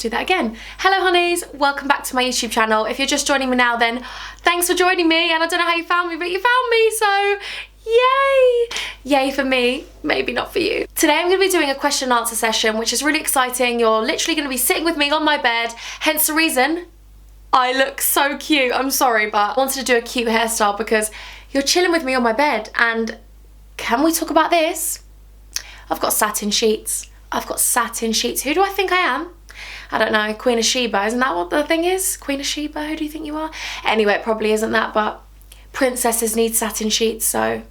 do that again. Hello honeys, welcome back to my YouTube channel. If you're just joining me now, then thanks for joining me, and I don't know how you found me, but you found me, so yay! Yay for me, maybe not for you. Today I'm going to be doing a question and answer session, which is really exciting. You're literally going to be sitting with me on my bed, hence the reason I look so cute. I'm sorry, but I wanted to do a cute hairstyle because you're chilling with me on my bed, and can we talk about this? I've got satin sheets. I've got satin sheets. Who do I think I am? I don't know, Queen of Sheba, isn't that what the thing is? Queen of Sheba, who do you think you are? Anyway, it probably isn't that, but princesses need satin sheets, so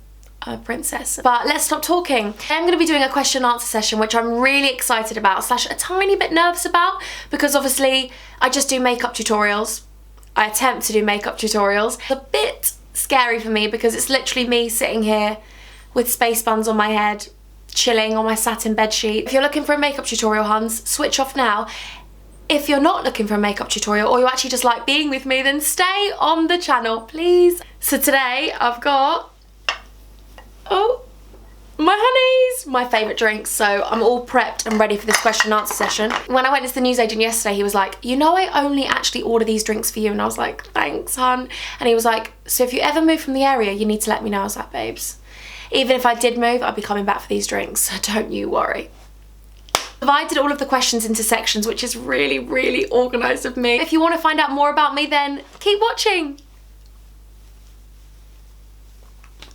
I'm a princess. But let's stop talking. I'm going to be doing a question and answer session, which I'm really excited about, slash a tiny bit nervous about, because obviously I just do makeup tutorials. I attempt to do makeup tutorials. It's a bit scary for me because it's literally me sitting here with space buns on my head, chilling on my satin bedsheet. If you're looking for a makeup tutorial, huns, switch off now. If you're not looking for a makeup tutorial, or you actually just like being with me, then stay on the channel, please. So today I've got, oh, my honeys, my favourite drinks. So I'm all prepped and ready for this question and answer session. When I went to the newsagent yesterday, he was like, you know, I only actually order these drinks for you. And I was like, thanks, hun. And he was like, so if you ever move from the area, you need to let me know. I was like, babes, even if I did move, I'd be coming back for these drinks, so don't you worry. I've divided all of the questions into sections, which is really, really organised of me. If you want to find out more about me, then keep watching.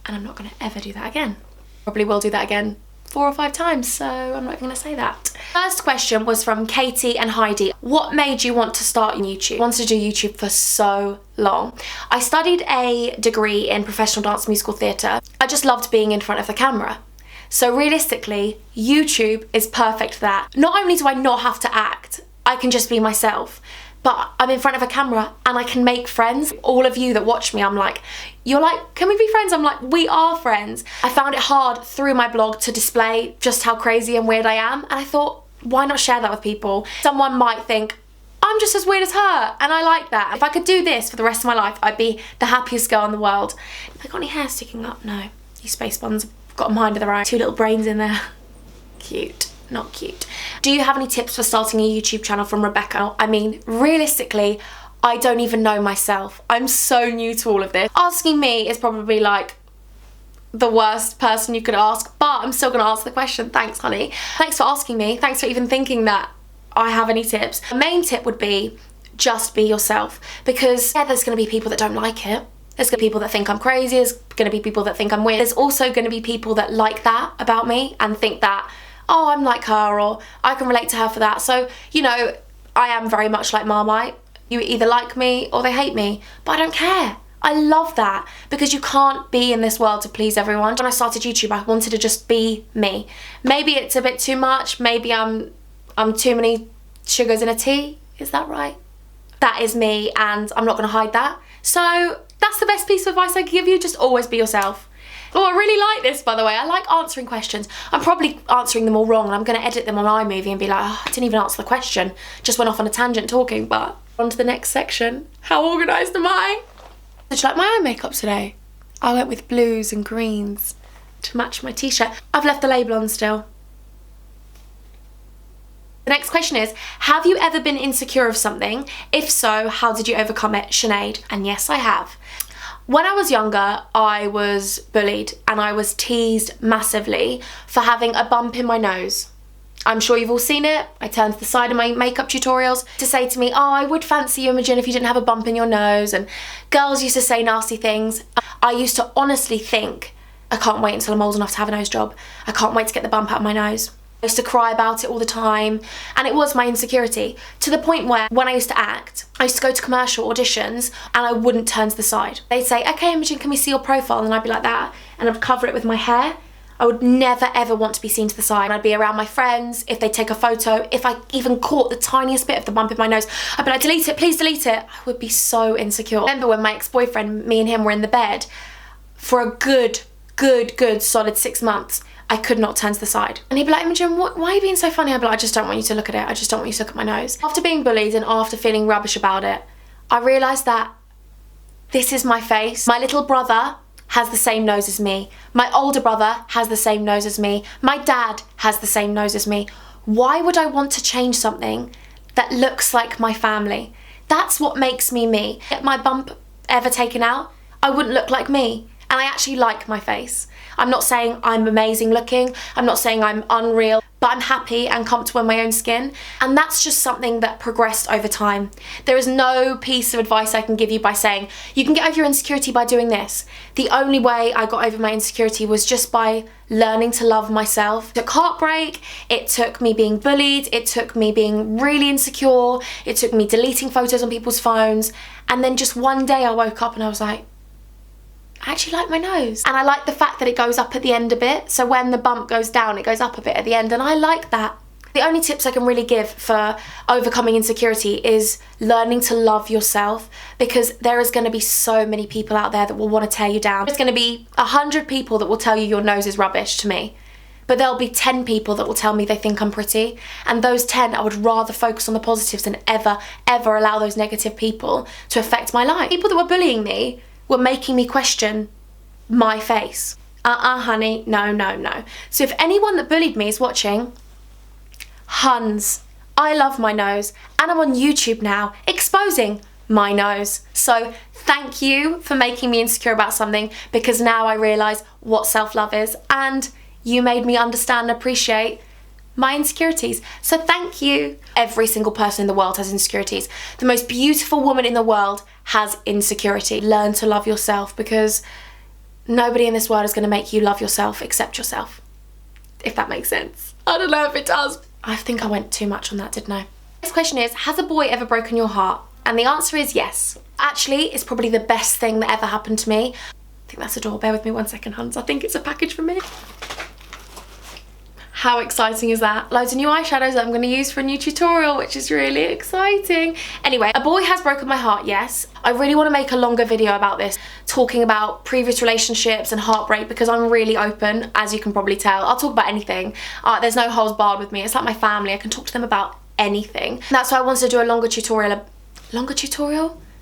And I'm not going to ever do that again. Probably will do that again 4 or 5 times, so I'm not even going to say that. First question was from Katie and Heidi. What made you want to start YouTube? I wanted to do YouTube for so long. I studied a degree in professional dance musical theatre. I just loved being in front of the camera. So realistically, YouTube is perfect for that. Not only do I not have to act, I can just be myself, but I'm in front of a camera and I can make friends. All of you that watch me, I'm like, you're like, can we be friends? I'm like, we are friends. I found it hard through my blog to display just how crazy and weird I am. And I thought, why not share that with people? Someone might think, I'm just as weird as her, and I like that. If I could do this for the rest of my life, I'd be the happiest girl in the world. Have I got any hair sticking up? No. These space buns have got a mind of their own. 2 little brains in there. Cute. Not cute. Do you have any tips for starting a YouTube channel from Rebecca? I mean, realistically, I don't even know myself. I'm so new to all of this. Asking me is probably like the worst person you could ask, but I'm still gonna ask the question. Thanks, honey. Thanks for asking me. Thanks for even thinking that I have any tips. The main tip would be just be yourself, because yeah, there's gonna be people that don't like it. There's gonna be people that think I'm crazy. There's gonna be people that think I'm weird. There's also gonna be people that like that about me and think that, oh, I'm like her, or I can relate to her for that. So, you know, I am very much like Marmite. You either like me or they hate me, but I don't care. I love that, because you can't be in this world to please everyone. When I started YouTube, I wanted to just be me. Maybe it's a bit too much. Maybe I'm too many sugars in a tea. Is that right? That is me, and I'm not gonna hide that. So that's the best piece of advice I can give you. Just always be yourself. Oh, I really like this, by the way. I like answering questions. I'm probably answering them all wrong, and I'm going to edit them on iMovie and be like, oh, I didn't even answer the question. Just went off on a tangent talking, but on to the next section. How organised am I? Did you like my eye makeup today? I went with blues and greens to match my t-shirt. I've left the label on still. The next question is, have you ever been insecure of something? If so, how did you overcome it? Sinead. And yes, I have. When I was younger, I was bullied and I was teased massively for having a bump in my nose. I'm sure you've all seen it. I turned to the side of my makeup tutorials to say to me, oh, I would fancy you, Imogen, if you didn't have a bump in your nose. And girls used to say nasty things. I used to honestly think, I can't wait until I'm old enough to have a nose job. I can't wait to get the bump out of my nose. I used to cry about it all the time, and it was my insecurity, to the point where when I used to act, I used to go to commercial auditions and I wouldn't turn to the side. They'd say, okay, Imogen, can we see your profile? And I'd be like that, and I'd cover it with my hair. I would never ever want to be seen to the side. I'd be around my friends. If they take a photo, if I even caught the tiniest bit of the bump in my nose, I'd be like, delete it, please delete it. I would be so insecure. I remember when my ex-boyfriend, me and him were in the bed for a good solid 6 months. I could not turn to the side. And he'd be like, Imogen, why are you being so funny? I'd be like, I just don't want you to look at it. I just don't want you to look at my nose. After being bullied and after feeling rubbish about it, I realised that this is my face. My little brother has the same nose as me. My older brother has the same nose as me. My dad has the same nose as me. Why would I want to change something that looks like my family. That's what makes me me. Get my bump ever taken out, I wouldn't look like me. And I actually like my face. I'm not saying I'm amazing looking, I'm not saying I'm unreal, but I'm happy and comfortable in my own skin. And that's just something that progressed over time. There is no piece of advice I can give you by saying, you can get over your insecurity by doing this. The only way I got over my insecurity was just by learning to love myself. It took heartbreak, it took me being bullied, it took me being really insecure, it took me deleting photos on people's phones. And then just one day I woke up and I was like, I actually like my nose. And I like the fact that it goes up at the end a bit. So when the bump goes down, it goes up a bit at the end. And I like that. The only tips I can really give for overcoming insecurity is learning to love yourself, because there is going to be so many people out there that will want to tear you down. There's going to be 100 people that will tell you your nose is rubbish to me. But there'll be 10 people that will tell me they think I'm pretty. And those 10, I would rather focus on the positives than ever allow those negative people to affect my life. People that were bullying me were making me question my face. Honey, no. So if anyone that bullied me is watching, huns, I love my nose, and I'm on YouTube now exposing my nose. So thank you for making me insecure about something, because now I realise what self-love is, and you made me understand and appreciate my insecurities. So thank you. Every single person in the world has insecurities. The most beautiful woman in the world has insecurity. Learn to love yourself, because nobody in this world is going to make you love yourself except yourself. If that makes sense. I don't know if it does. I think I went too much on that, didn't I? This question is, has a boy ever broken your heart? And the answer is yes. Actually, it's probably the best thing that ever happened to me. I think that's a door. Bear with me 1 second, Hans. I think it's a package for me. How exciting is that? Loads of new eyeshadows that I'm going to use for a new tutorial, which is really exciting. Anyway, a boy has broken my heart, yes. I really want to make a longer video about this, talking about previous relationships and heartbreak, because I'm really open, as you can probably tell. I'll talk about anything. There's no holds barred with me. It's like my family. I can talk to them about anything. That's why I wanted to do a longer tutorial.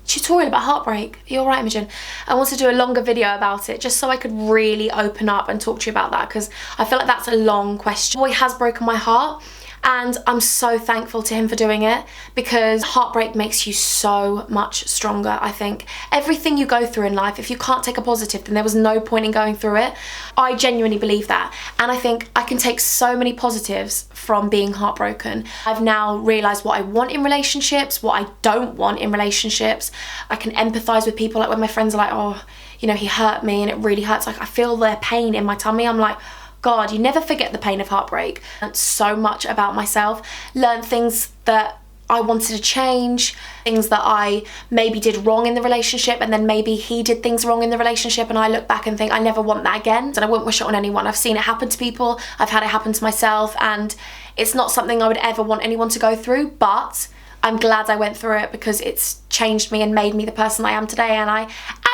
Tutorial about heartbreak. Are you alright, Imogen? I wanted to do a longer video about it, just so I could really open up and talk to you about that, because I feel like that's a long question. Boy has broken my heart, and I'm so thankful to him for doing it, because heartbreak makes you so much stronger, I think. Everything you go through in life, if you can't take a positive, then there was no point in going through it. I genuinely believe that, and I think I can take so many positives from being heartbroken. I've now realised what I want in relationships, what I don't want in relationships. I can empathise with people, like when my friends are like, oh, you know, he hurt me and it really hurts. Like, I feel their pain in my tummy. I'm like, God, you never forget the pain of heartbreak. I learned so much about myself, learned things that I wanted to change, things that I maybe did wrong in the relationship, and then maybe he did things wrong in the relationship, and I look back and think, I never want that again, and I wouldn't wish it on anyone. I've seen it happen to people, I've had it happen to myself, and it's not something I would ever want anyone to go through, but I'm glad I went through it, because it's changed me and made me the person I am today, and I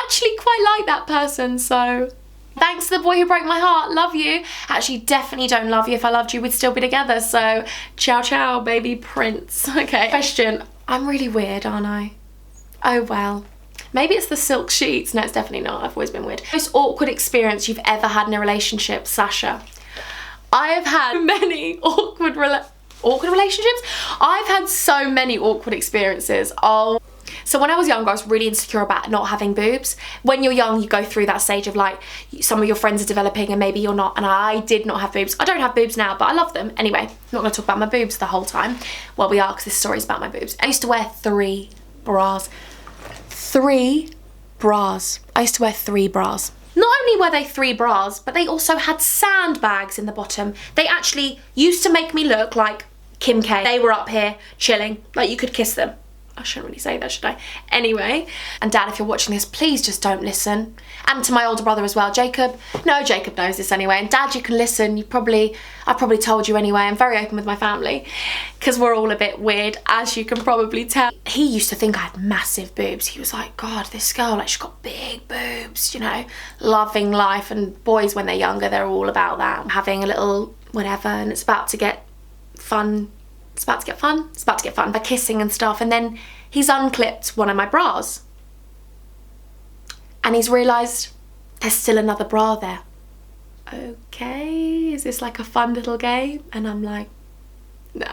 actually quite like that person. So thanks to the boy who broke my heart. Love you. Actually, definitely don't love you. If I loved you, we'd still be together. So ciao ciao, baby prince. Okay, question. I'm really weird, aren't I? Oh well. Maybe it's the silk sheets. No, it's definitely not. I've always been weird. Most awkward experience you've ever had in a relationship, Sasha? I have had many awkward relationships? I've had so many awkward experiences. So when I was younger, I was really insecure about not having boobs. When you're young, you go through that stage of like, some of your friends are developing and maybe you're not, and I did not have boobs. I don't have boobs now, but I love them. Anyway, I'm not going to talk about my boobs the whole time. Well, we are, because this story is about my boobs. I used to wear 3 bras. 3 bras. I used to wear 3 bras. Not only were they 3 bras, but they also had sandbags in the bottom. They actually used to make me look like Kim K. They were up here chilling, like you could kiss them. I shouldn't really say that, should I? Anyway, and Dad, if you're watching this, please just don't listen. And to my older brother as well, Jacob. No, Jacob knows this anyway. And Dad, you can listen. I probably told you anyway. I'm very open with my family, because we're all a bit weird, as you can probably tell. He used to think I had massive boobs. He was like, God, this girl, like, she's got big boobs, you know, loving life. And boys, when they're younger, they're all about that, having a little whatever, and it's about to get fun. It's about to get fun. It's about to get fun by kissing and stuff. And then he's unclipped one of my bras. And he's realised there's still another bra there. Okay, is this like a fun little game? And I'm like, no.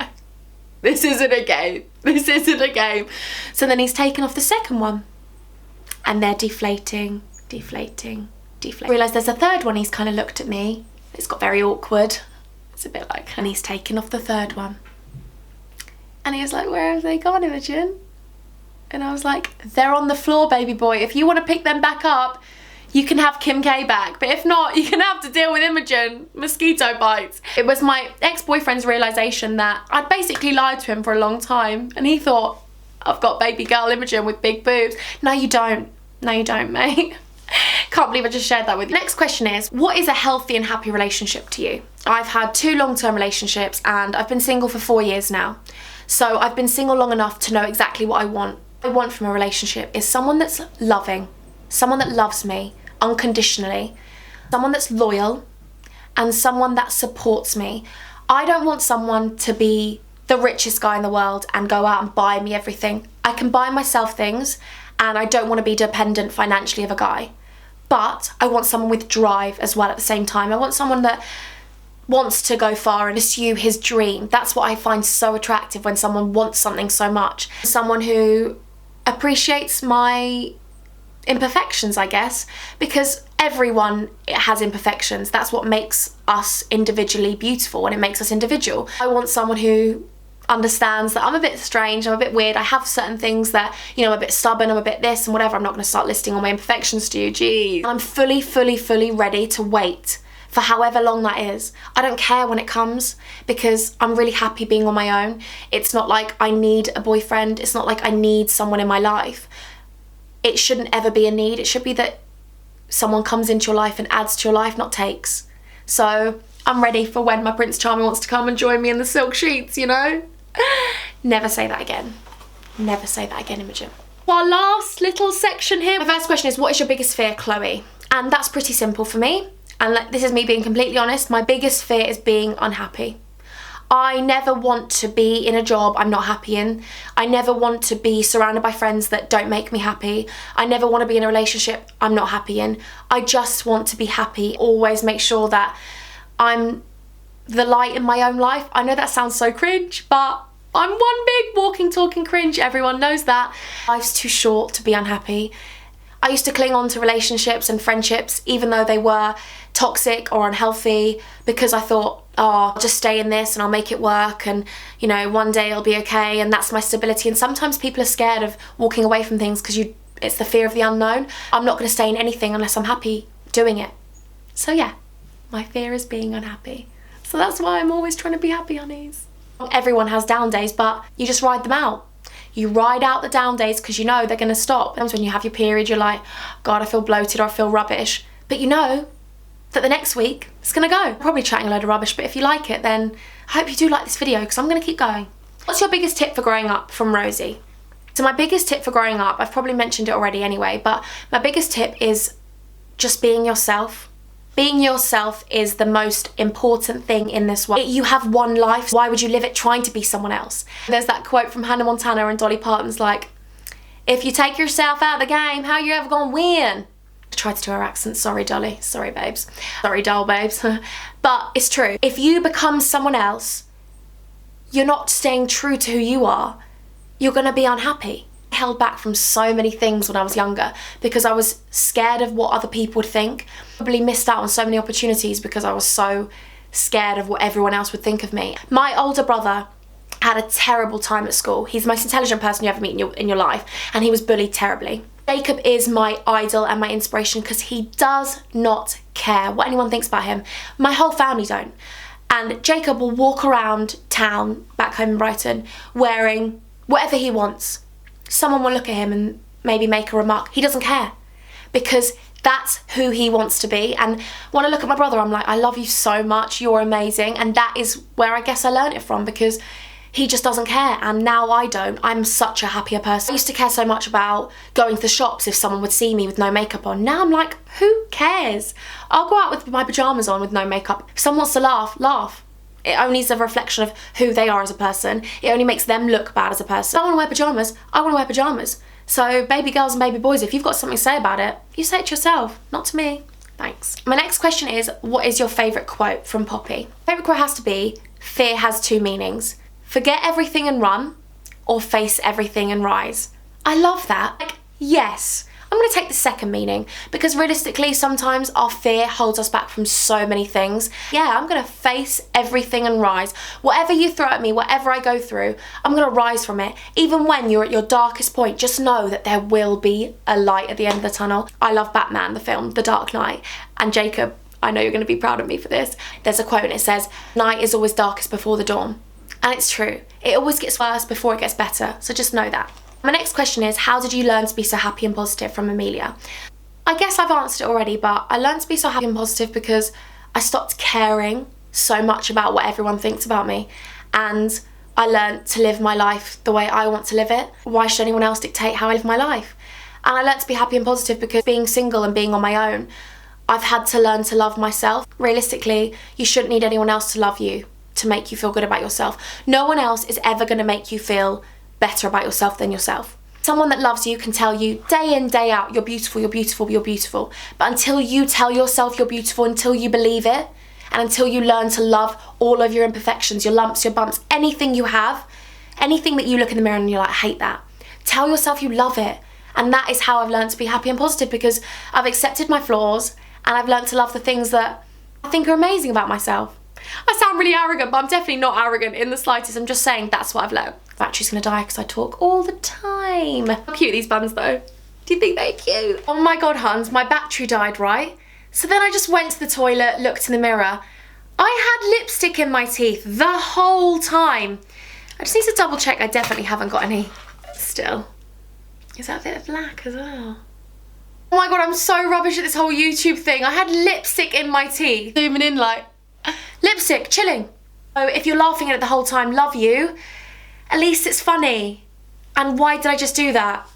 This isn't a game. This isn't a game. So then he's taken off the second one and they're deflating, deflating, deflating. I realise there's a third one. He's kind of looked at me. It's got very awkward. It's a bit like, and he's taken off the third one. And he was like, where have they gone, Imogen? And I was like, they're on the floor, baby boy. If you want to pick them back up, you can have Kim K back. But if not, you're going to have to deal with Imogen. Mosquito bites. It was my ex-boyfriend's realisation that I'd basically lied to him for a long time. And he thought, I've got baby girl Imogen with big boobs. No, you don't. No, you don't, mate. Can't believe I just shared that with you. Next question is, what is a healthy and happy relationship to you? I've had 2 long-term relationships and I've been single for 4 years now. So I've been single long enough to know exactly what I want. What I want from a relationship is someone that's loving, someone that loves me unconditionally, someone that's loyal, and someone that supports me. I don't want someone to be the richest guy in the world and go out and buy me everything. I can buy myself things and I don't want to be dependent financially of a guy. But I want someone with drive as well at the same time. I want someone that wants to go far and pursue his dream. That's what I find so attractive, when someone wants something so much. Someone who appreciates my imperfections, I guess, because everyone has imperfections. That's what makes us individually beautiful, and it makes us individual. I want someone who understands that I'm a bit strange, I'm a bit weird, I have certain things that, you know, I'm a bit stubborn, I'm a bit this and whatever. I'm not going to start listing all my imperfections to you, geez. I'm fully ready to wait for however long that is. I don't care when it comes, because I'm really happy being on my own. It's not like I need a boyfriend. It's not like I need someone in my life. It shouldn't ever be a need. It should be that someone comes into your life and adds to your life, not takes. So I'm ready for when my Prince Charming wants to come and join me in the silk sheets, you know? Never say that again. Never say that again, Imogen. Our last little section here. My first question is, what is your biggest fear, Chloe? And that's pretty simple for me. And this is me being completely honest. My biggest fear is being unhappy. I never want to be in a job I'm not happy in. I never want to be surrounded by friends that don't make me happy. I never want to be in a relationship I'm not happy in. I just want to be happy. Always make sure that I'm the light in my own life. I know that sounds so cringe, but I'm one big walking, talking cringe. Everyone knows that. Life's too short to be unhappy. I used to cling on to relationships and friendships, even though they were toxic or unhealthy, because I thought, oh, I'll just stay in this and I'll make it work, and, you know, one day it'll be okay, and that's my stability. And sometimes people are scared of walking away from things because it's the fear of the unknown. I'm not going to stay in anything unless I'm happy doing it. So yeah, my fear is being unhappy. So that's why I'm always trying to be happy, honeys. Everyone has down days, but you just ride them out. You ride out the down days because you know they're going to stop. Sometimes when you have your period, you're like, God, I feel bloated or I feel rubbish. But you know that the next week it's going to go. I'm probably chatting a load of rubbish, but if you like it, then I hope you do like this video, because I'm going to keep going. What's your biggest tip for growing up, from Rosie? So my biggest tip for growing up, I've probably mentioned it already anyway, but my biggest tip is just being yourself. Being yourself is the most important thing in this world. You have one life. Why would you live it trying to be someone else? There's that quote from Hannah Montana and Dolly Parton's like, if you take yourself out of the game, how you ever gonna win? I tried to do her accent. Sorry, Dolly. Sorry, babes. Sorry, doll babes. But it's true. If you become someone else, you're not staying true to who you are. You're gonna be unhappy. I held back from so many things when I was younger because I was scared of what other people would think. Probably missed out on so many opportunities because I was so scared of what everyone else would think of me. My older brother had a terrible time at school. He's the most intelligent person you ever meet in your life, and he was bullied terribly. Jacob is my idol and my inspiration because he does not care what anyone thinks about him. My whole family don't. And Jacob will walk around town back home in Brighton wearing whatever he wants. Someone will look at him and maybe make a remark. He doesn't care, because that's who he wants to be. And when I look at my brother, I'm like, I love you so much, you're amazing. And that is where I guess I learned it from, because he just doesn't care, and now I don't. I'm such a happier person. I used to care so much about going to the shops if someone would see me with no makeup on. Now I'm like, who cares? I'll go out with my pyjamas on with no makeup. If someone wants to laugh, laugh. It only is a reflection of who they are as a person. It only makes them look bad as a person. If I want to wear pyjamas, I want to wear pyjamas. So baby girls and baby boys, if you've got something to say about it, you say it to yourself, not to me. Thanks. My next question is, what is your favourite quote from Poppy? Favourite quote has to be, fear has 2 meanings. Forget everything and run, or face everything and rise. I love that. Like, yes, I'm going to take the second meaning, because realistically sometimes our fear holds us back from so many things. Yeah, I'm going to face everything and rise. Whatever you throw at me, whatever I go through, I'm going to rise from it. Even when you're at your darkest point, just know that there will be a light at the end of the tunnel. I love Batman, the film, The Dark Knight. And Jacob, I know you're going to be proud of me for this. There's a quote and it says, "Night is always darkest before the dawn." And it's true. It always gets worse before it gets better. So just know that. My next question is, how did you learn to be so happy and positive, from Amelia? I guess I've answered it already, but I learned to be so happy and positive because I stopped caring so much about what everyone thinks about me. And I learned to live my life the way I want to live it. Why should anyone else dictate how I live my life? And I learned to be happy and positive because being single and being on my own, I've had to learn to love myself. Realistically, you shouldn't need anyone else to love you, to make you feel good about yourself. No one else is ever going to make you feel better about yourself than yourself. Someone that loves you can tell you day in, day out, you're beautiful, you're beautiful, you're beautiful. But until you tell yourself you're beautiful, until you believe it, and until you learn to love all of your imperfections, your lumps, your bumps, anything you have, anything that you look in the mirror and you're like, I hate that. Tell yourself you love it. And that is how I've learned to be happy and positive, because I've accepted my flaws and I've learned to love the things that I think are amazing about myself. I sound really arrogant, but I'm definitely not arrogant in the slightest. I'm just saying that's what I've learned. Battery's gonna die because I talk all the time. How cute are these buns though? Do you think they're cute? Oh my God, Hans, my battery died, right? So then I just went to the toilet, looked in the mirror. I had lipstick in my teeth the whole time. I just need to double check I definitely haven't got any still. Is that a bit of black as well? Oh my God, I'm so rubbish at this whole YouTube thing. I had lipstick in my teeth. Zooming in like, lipstick, chilling. So if you're laughing at it the whole time, love you. At least it's funny. And why did I just do that?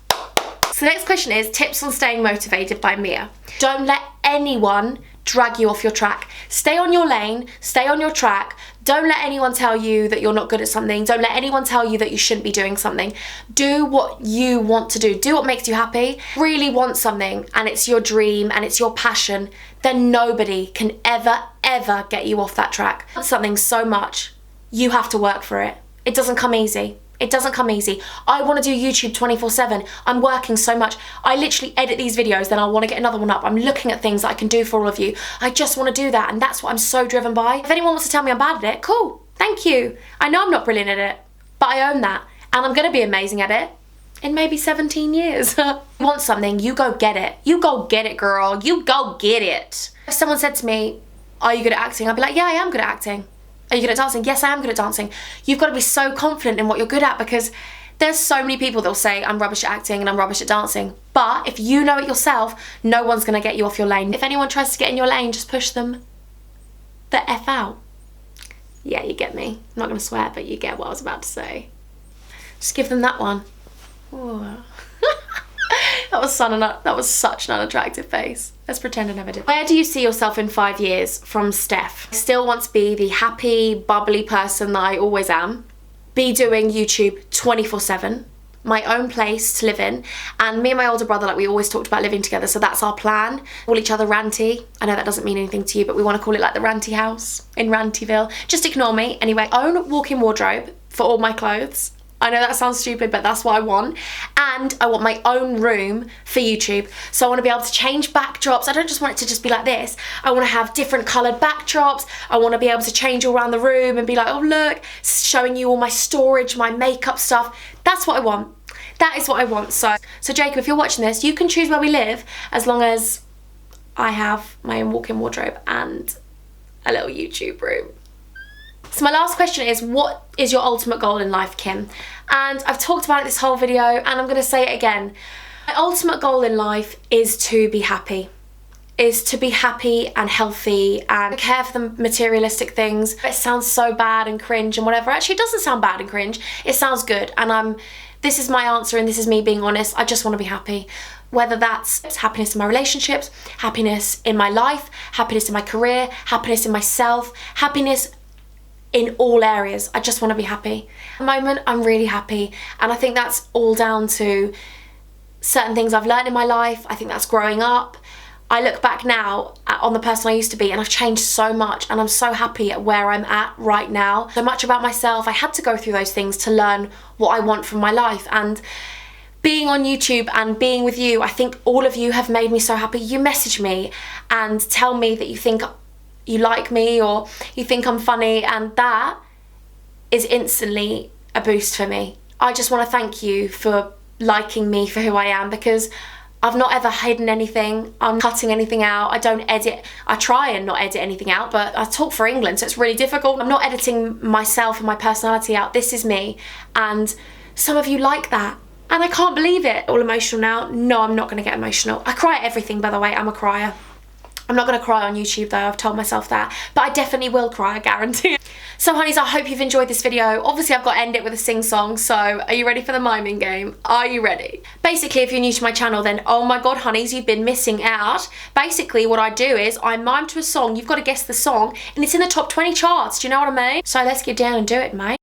So the next question is, tips on staying motivated, by Mia. Don't let anyone drag you off your track. Stay on your lane, stay on your track. Don't let anyone tell you that you're not good at something. Don't let anyone tell you that you shouldn't be doing something. Do what you want to do. Do what makes you happy. Really want something and it's your dream and it's your passion, then nobody can ever, ever get you off that track. Something so much, you have to work for it. It doesn't come easy. It doesn't come easy. I want to do YouTube 24/7. I'm working so much. I literally edit these videos, then I want to get another one up. I'm looking at things that I can do for all of you. I just want to do that, and that's what I'm so driven by. If anyone wants to tell me I'm bad at it, cool. Thank you. I know I'm not brilliant at it, but I own that. And I'm going to be amazing at it in maybe 17 years. You want something, you go get it. You go get it, girl. You go get it. If someone said to me, are you good at acting? I'd be like, yeah, I am good at acting. Are you good at dancing? Yes, I am good at dancing. You've got to be so confident in what you're good at, because there's so many people that'll say I'm rubbish at acting and I'm rubbish at dancing. But if you know it yourself, no one's going to get you off your lane. If anyone tries to get in your lane, just push them the F out. Yeah, you get me. I'm not going to swear, but you get what I was about to say. Just give them that one. That was such an unattractive face. Let's pretend I never did. Where do you see yourself in 5 years? From Steph. I still want to be the happy, bubbly person that I always am. Be doing YouTube 24/7. My own place to live in. And me and my older brother, like, we always talked about living together, so that's our plan. Call each other Ranty. I know that doesn't mean anything to you, but we want to call it like the Ranty house in Rantyville. Just ignore me. Anyway, own walk-in wardrobe for all my clothes. I know that sounds stupid, but that's what I want. And I want my own room for YouTube. So I want to be able to change backdrops. I don't just want it to just be like this. I want to have different coloured backdrops. I want to be able to change all around the room and be like, oh look, showing you all my storage, my makeup stuff. That's what I want. That is what I want. So Jacob, if you're watching this, you can choose where we live as long as I have my own walk-in wardrobe and a little YouTube room. So my last question is, what is your ultimate goal in life, Kim? And I've talked about it this whole video, and I'm going to say it again. My ultimate goal in life is to be happy. Is to be happy and healthy and care for the materialistic things. It sounds so bad and cringe and whatever. Actually, it doesn't sound bad and cringe. It sounds good. And this is my answer, and this is me being honest. I just want to be happy. Whether that's happiness in my relationships, happiness in my life, happiness in my career, happiness in myself, happiness in all areas. I just want to be happy. At the moment, I'm really happy, and I think that's all down to certain things I've learned in my life. I think that's growing up. I look back now on the person I used to be, and I've changed so much, and I'm so happy at where I'm at right now. So much about myself. I had to go through those things to learn what I want from my life, and being on YouTube and being with you, I think all of you have made me so happy. You message me and tell me that you think you like me or you think I'm funny, and that is instantly a boost for me. I just want to thank you for liking me for who I am, because I've not ever hidden anything. I'm cutting anything out. I don't edit. I try and not edit anything out, but I talk for England, so it's really difficult. I'm not editing myself and my personality out. This is me, and some of you like that. And I can't believe it. All emotional now. No, I'm not going to get emotional. I cry at everything, by the way. I'm a crier. I'm not going to cry on YouTube though, I've told myself that. But I definitely will cry, I guarantee. So honeys, I hope you've enjoyed this video. Obviously I've got to end it with a sing-song, so are you ready for the miming game? Are you ready? Basically, if you're new to my channel, then oh my god honeys, you've been missing out. Basically what I do is I mime to a song, you've got to guess the song, and it's in the top 20 charts, do you know what I mean? So let's get down and do it, mate.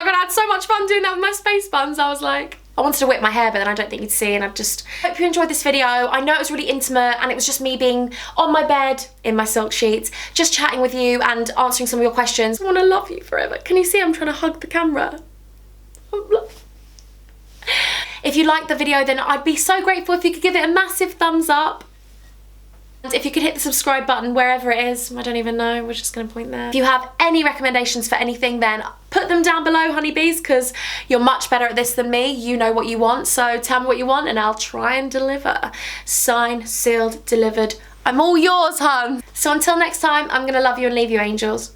Oh my god, I had so much fun doing that with my space buns. I was like, I wanted to whip my hair, but then I don't think you'd see, and I just hope you enjoyed this video. I know it was really intimate, and it was just me being on my bed in my silk sheets, just chatting with you and answering some of your questions. I want to love you forever. Can you see I'm trying to hug the camera? If you liked the video, then I'd be so grateful if you could give it a massive thumbs up. And if you could hit the subscribe button wherever it is, I don't even know, we're just gonna point there. If you have any recommendations for anything, then put them down below, honeybees, because you're much better at this than me. You know what you want, so tell me what you want and I'll try and deliver. Signed, sealed, delivered. I'm all yours, hun. So until next time, I'm gonna love you and leave you, angels.